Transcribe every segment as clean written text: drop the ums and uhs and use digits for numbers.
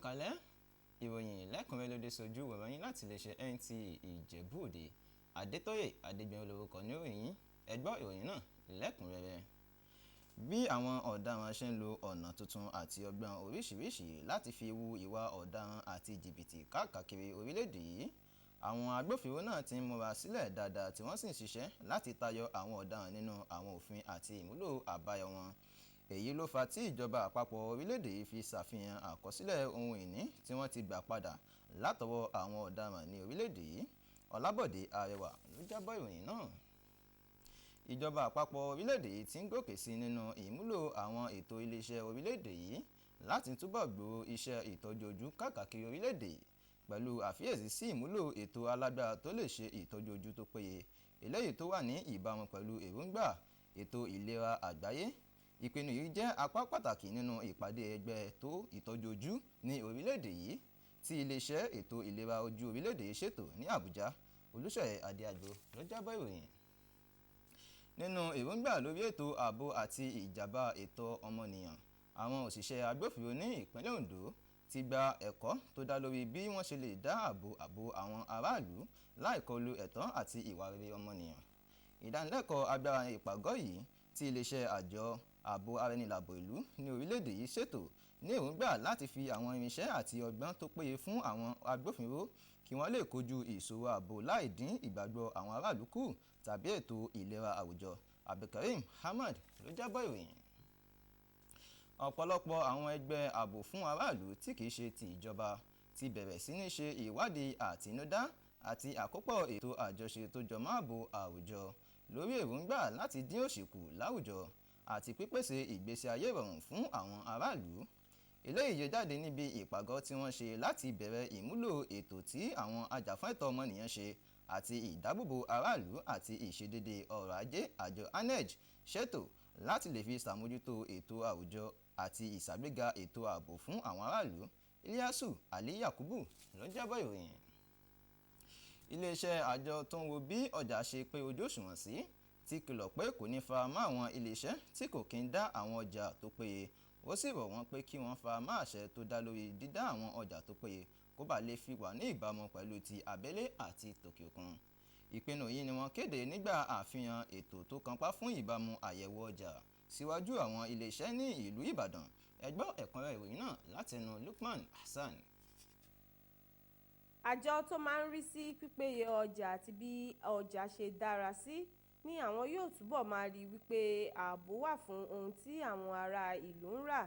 ẹ̀kálẹ́ ìròyìn lẹ́kùnrẹ́rẹ́ lóde sojú wẹ̀rọ̀yìn láti lè ṣe NTA Ìjẹ̀bú Òde Adétóyè Adégbèmí lórúkọ oníròyìn ẹ gbọ́ ìròyìn náà lẹ́kùnrẹ́rẹ́. Bí àwọn ọ̀daràn ṣe ń lo ọ̀nà tuntun àti ọgbọ́n oríṣiríṣi láti fi wu ìwà ọ̀daràn àti jìbìtì káàkiri orílẹ̀-èdè yìí, àwọn agbófinró náà ti ń múra sílẹ̀ dáadáa tí wọ́n sì ń ṣiṣẹ́ láti tayọ àwọn ọ̀daràn nínú àwọn òfin àti ìmúlò àbáyọ wọn. Èyí ló fà tí ìjọba àpapọ̀ orílẹ̀-èdè yìí fi ṣàfihàn àkọsílẹ̀ ohun ìní tí wọ́n ti gbà padà látọwọ́ àwọn ọ̀daràn ní orílẹ̀-èdè yìí. Ọlábọ̀dé Arẹwà ló jábọ̀ ìròyìn náà. Ìjọba àpapọ̀ orílẹ̀-èdè yìí ti ń gòkè sí nínú ìmúlò àwọn ètò iléeṣẹ́ orílẹ̀-èdè yìí láti túbọ̀ gbòòrò iṣẹ́ ìtọ́jú ojú káàkiri orílẹ̀-èdè pẹ̀lú àfiyèsí sí ìmúlò ètò alágbára tó lè ṣe ìtọ́jú ojú tó péye, eléyìí tó wà ní ìbámu pẹ̀lú èròǹgbà ètò ìlera àgbáyé. Ìpinnu yìí jẹ́ apá pàtàkì nínú ìpàdé ẹgbẹ́ ètò ìtọ́jú ojú ní orílẹ̀-èdè yìí tí iléeṣẹ́ ètò ìlera ojú orílẹ̀-èdè yìí ṣètò ní Àbújá. Olúṣèyẹ Adéagbo ló jábọ̀ ìròyìn. Nínú èròǹgbà lórí ètò ààbò àti ìjàmbá ètò ọmọnìyàn, àwọn òṣìṣẹ́ agbófinró ní ìpínlẹ̀ Ondo ti gba ẹ̀kọ́ tó dá lórí bí wọ́n ṣe lè dáàbò àwọn aráàlú láìkọlù ẹ̀tọ́ àti ìwà rere ọmọnìyàn. Ìdánilẹ́kọ̀ọ́ agbára ìpàgọ́ yìí tí iléeṣẹ́ àjọ ààbò ara-ẹni-làbò ìlú ní orílẹ̀-èdè yìí ṣètò ní èròǹgbà láti fi àwọn irinṣẹ́ àti ọgbọ́n tó péye fún àwọn agbófinró kí wọ́n lè kojú ìṣòro ààbò láì dín ìgbàgbọ́ àwọn aráàlú kù tàbí ètò ìlera àwùjọ. Abdulkareem Ahmad ló jábọ̀ ìròyìn. Ọ̀pọ̀lọpọ̀ àwọn ẹgbẹ́ ààbò fún aráàlú tí kìí ṣe ti ìjọba ti bẹ̀rẹ̀ sí ní ṣe ìwádìí àtinúdá àti àkópọ̀ ètò àjọṣe tó jọmọ́ ààbò àwùjọ lórí èròǹgbà láti dín òṣì kù láwùjọ àti pípèsè ìgbésí ayé ìrọ̀rùn fún àwọn aráàlú. Eléyìí yé jáde níbi ìpàgọ́ tí wọ́n ṣe láti bẹ̀rẹ̀ ìmúlò ètò tí àwọn ajàfúnẹ̀tọ́ ọmọnìyàn ṣe àti ìdábòbò aráàlú àti ìṣedéédé ọrọ̀ ajé àjọ ANEJ ṣètò láti lè fi ṣàmójútó ètò àwùjọ àti ìṣàgbéga ètò ààbò fún àwọn aráàlú. Ilyasu Ali Yakubu ló jábọ̀ ìròyìn. Iléeṣẹ́ àjọ tó ń wo bí ọjà ṣe pé ojú òṣùwọ̀n sí ti kìlọ̀ pé kò ní fara mọ́ àwọn iléeṣẹ́ tí kò kí ń dá àwọn ọjà tó péye. Ó sì rọ̀ wọ́n pé kí wọ́n fara mọ́ àṣẹ tó dá lórí dídá àwọn ọjà tó péye kó bàa lè fi wà ní ìbámu pẹ̀lú ti abẹ́lé àti tòkè òkun. Ìpinnu yìí ni wọ́n kéde nígbà àfihàn ètò tó kanpá fún ìbámu àyẹ̀wò ọjà síwájú àwọn iléeṣẹ́ ní ìlú Ìbàdàn. Ẹ gbọ́ ẹ̀kúnrẹ́rẹ́ ìròyìn náà látẹnu Lukman Hassan. Àjọ tó máa ń rí sí pípéye ọjà àti bí ọjà ṣe dára sí ni àwọn yóò túbọ̀ máa rí wípé ààbò wà fún ohun tí àwọn ará ìlú ń rà,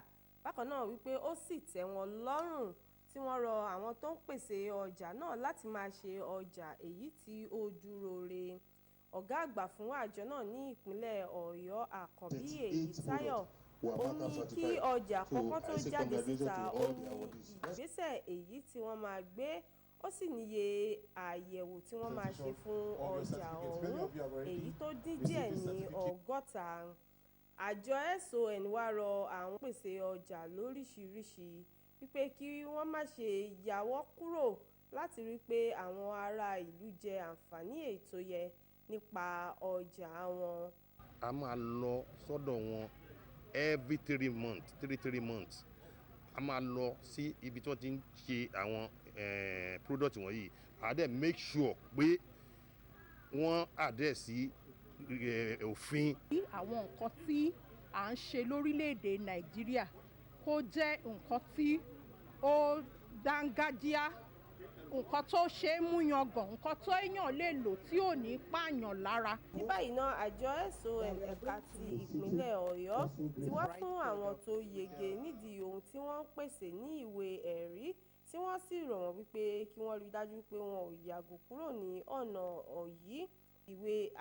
bákan náà wípé ó sì tẹ́ wọn lọ́rùn, tí wọ́n rọ àwọn tó ń pèsè ọjà náà láti máa ṣe ọjà èyí tí ó dúró re. Ọ̀gá àgbà fún àjọ náà ní ìpínlẹ̀ Ọ̀yọ́ Àkànbí Èyítáyọ̀ ó ní kí ọjà kọ̀ọ̀kan tó jáde síta ó ní ìgbésẹ̀ èyí tí wọ́n máa gbé, ó sì níye àyẹ̀wò tí wọ́n máa ṣe fún ọjà ọ̀hún èyí tó dín díẹ̀ ní 100. Àjọ SON wá rọ àwọn pèsè ọjà lóríṣiríṣi wípé kí wọ́n má ṣe yáwọ́ kúrò láti rí pé àwọn ará ìlú jẹ àǹfààní èyí tó yẹ nípa ọjà wọn. A máa lọ sọ́dọ̀ wọn every 3 months. A máa lọ sí ibi tí wọ́n ti ń ṣe àwọn product wọ̀nyí. A dẹ̀ make sure pé wọ́n adhere sí òfin. Àwọn nǹkan tí à ń ṣe lórílẹ̀‐èdè Nàìjíríà kó jẹ́ nǹkan tí ó dángájíá, nǹkan tó ṣe é mú yangàn, nǹkan tó èèyàn lè lò tí ò ní pààyàn lára. Ní báyìí náà, àjọ SON ẹ̀ka ti ìpínlẹ̀ Ọ̀yọ́ ti wá fún àwọn tó yege nídìí ohun tí wọ́n ń pèsè ní ìwé ẹ̀rí, tí wọ́n sì rọ̀ wọ́n wípé kí wọ́n rí dájú pé wọn ò yàgò kúrò ní ọ̀nà yìí.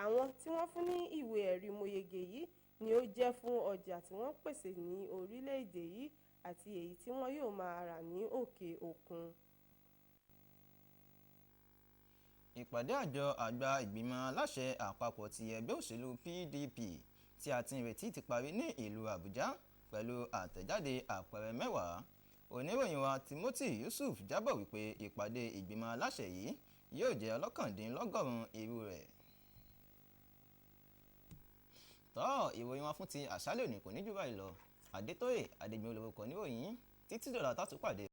Àwọn tí wọ́n fún ní ìwé ẹ̀rí mọ̀yege yìí ni ó jẹ́ fún ọjà tí wọ́n pèsè ní orílẹ̀-èdè yìí àti èyí tí wọ́n yóò máa rà ní òkè òkun. Ìpàdé àjọ àgbà ìgbìmọ̀ aláṣẹ àpapọ̀ ti ẹgbẹ́ òṣèlú PDP tí a ti ń retí ti parí ní ìlú Àbújá pẹ̀lú àtẹ̀jáde àpẹẹrẹ 10. Oníròyìn wa Timothy Yusuf jábọ̀ wípé ìpàdé ìgbìmọ̀ aláṣẹ yìí yóò jẹ́ ọlọ́kàndínlọ́gọ́rùn-ún irú rẹ̀. Ìròyìn wa fún ti àṣálẹ́ òní kò ní jù báyìí lọ. Adétóyè Adégbèmí lórúkọ oníròyìn. Títí dọ̀là tá tún pàdé